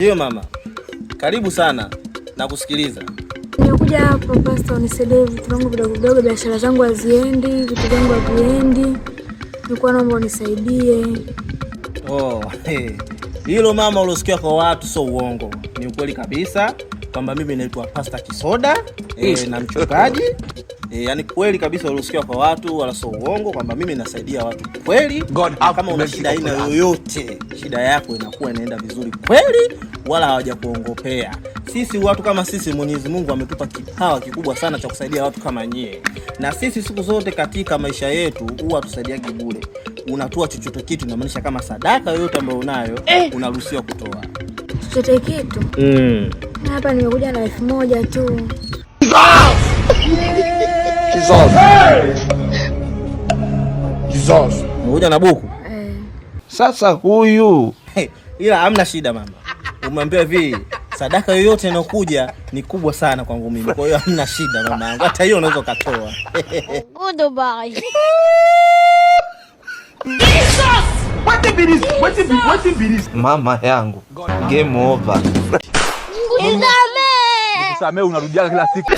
Hiyo mama, karibu sana na kusikiliza. Nimekuja hapo pastor, unisaidie vitu vyangu vidogo vidogo, biashara zangu haziendi, vitu vyangu haviendi. Nilikuwa naomba unisaidie. Hilo mama ulosikia kwa watu sio uongo. Ni ukweli kabisa kwamba mimi naitwa Pastor Kisoda na mchungaji. Yaani kweli kabisa ulosikia kwa watu wala sio uongo kwamba mimi nasaidia watu kweli. Kama una shida aina yoyote, shida yako inakuwa inaenda vizuri kweli wala hawajakuongopea. Sisi watu kama sisi Mwenyezi Mungu ametupa kipawa kikubwa sana cha kusaidia watu kama nyie. Na sisi siku zote katika maisha yetu huwa tusaidiagi bure. Unatoa chochote kitu, inamaanisha kama sadaka yoyote ambayo unayo unaruhusiwa kutoa. Chochote kitu? Hapa nimekuja na 1000 tu. Jesus. Umekuja na buku? Sasa huyu. Ila hamna shida mama. Umwambia hivi, sadaka yoyote inayokuja ni kubwa sana kwangu mimi. Kwa hiyo hamna shida mama. Hata hiyo unaweza kutoa. Goodbye. What is mama yangu. Game over. Nisamee. Nisamee, unarudia kila siku.